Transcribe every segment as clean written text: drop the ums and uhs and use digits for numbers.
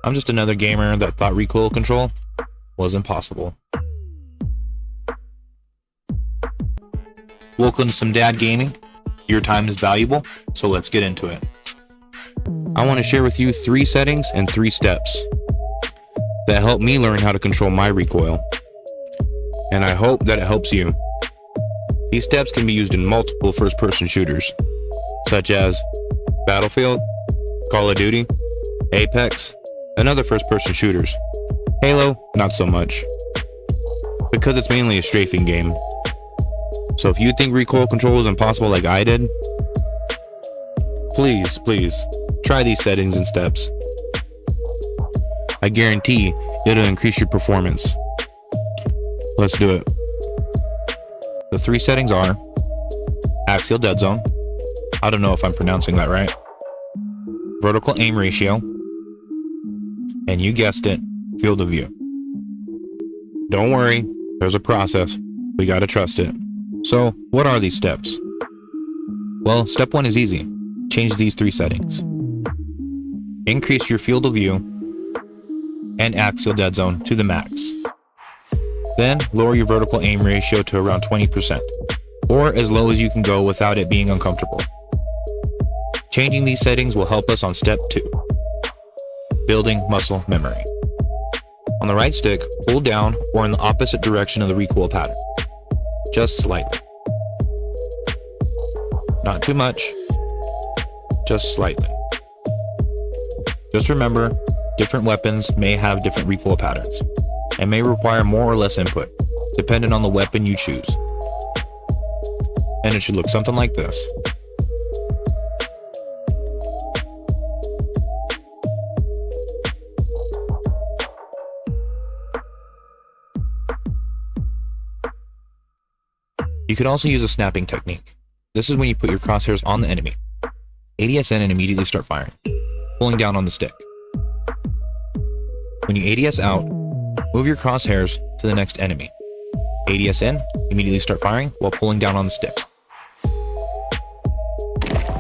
I'm just another gamer that thought recoil control was impossible. Welcome to some dad gaming. Your time is valuable, so let's get into it. I want to share with you 3 settings and 3 steps that help me learn how to control my recoil, and I hope that it helps you. These steps can be used in multiple first-person shooters, such as Battlefield, Call of Duty, Apex, and other first-person shooters. Halo, not so much, because it's mainly a strafing game. So if you think recoil control is impossible like I did, please try these settings and steps. I guarantee it'll increase your performance. Let's do it. The 3 settings are axial dead zone. I don't know if I'm pronouncing that right. Vertical aim ratio. And you guessed it, field of view. Don't worry, there's a process. We gotta trust it. So, what are these steps? Well, step 1 is easy. Change these 3 settings. Increase your field of view and axial dead zone to the max. Then, lower your vertical aim ratio to around 20%, or as low as you can go without it being uncomfortable. Changing these settings will help us on step 2. Building muscle memory. On the right stick, pull down or in the opposite direction of the recoil pattern. Just slightly. Not too much, just slightly. Just remember, different weapons may have different recoil patterns and may require more or less input, depending on the weapon you choose. And it should look something like this. You could also use a snapping technique. This is when you put your crosshairs on the enemy, ADS in and immediately start firing, pulling down on the stick. When you ADS out, move your crosshairs to the next enemy. ADS in, immediately start firing while pulling down on the stick.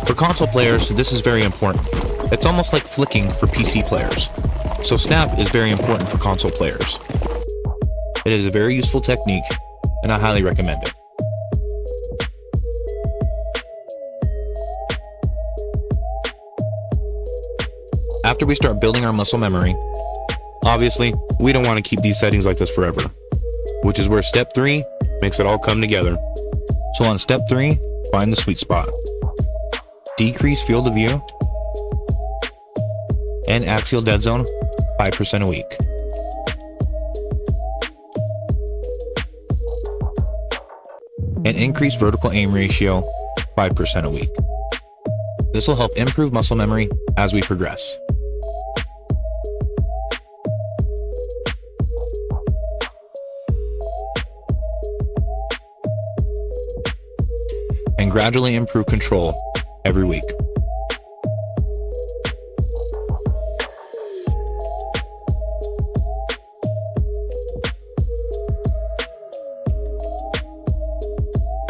For console players, this is very important. It's almost like flicking for PC players. So snap is very important for console players. It is a very useful technique, and I highly recommend it. After we start building our muscle memory, obviously, we don't want to keep these settings like this forever, which is where step 3 makes it all come together. So on step 3, find the sweet spot. Decrease field of view and axial dead zone 5% a week. And increase vertical aim ratio 5% a week. This will help improve muscle memory as we progress. And gradually improve control every week.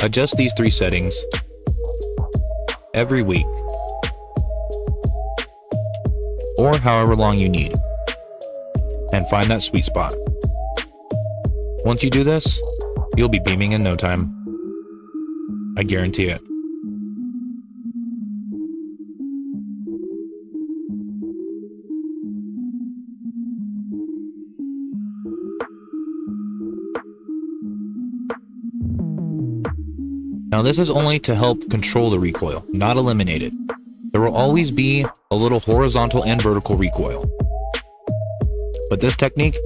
Adjust these 3 settings every week, or however long you need, and find that sweet spot. Once you do this, you'll be beaming in no time. I guarantee it. Now this is only to help control the recoil, not eliminate it. There will always be a little horizontal and vertical recoil. But this technique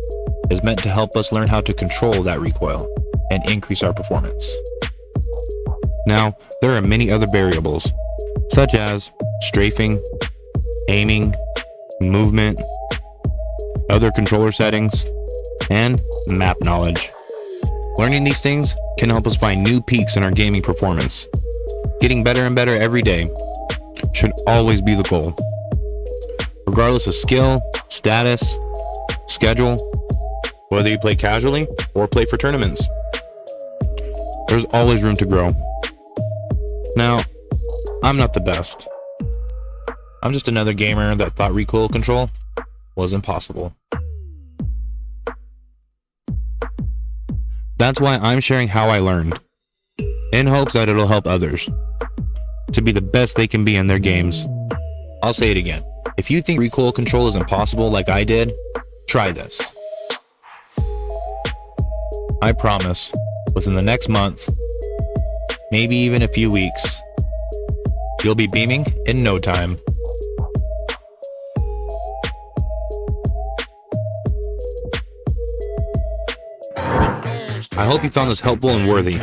is meant to help us learn how to control that recoil and increase our performance. Now, there are many other variables, such as strafing, aiming, movement, other controller settings, and map knowledge. Learning these things can help us find new peaks in our gaming performance. Getting better and better every day should always be the goal. Regardless of skill, status, schedule, whether you play casually or play for tournaments, there's always room to grow. Now, I'm not the best. I'm just another gamer that thought recoil control was impossible. That's why I'm sharing how I learned, in hopes that it'll help others to be the best they can be in their games. I'll say it again. If you think recoil control is impossible like I did, try this. I promise, within the next month, maybe even a few weeks, you'll be beaming in no time. I hope you found this helpful and worthy.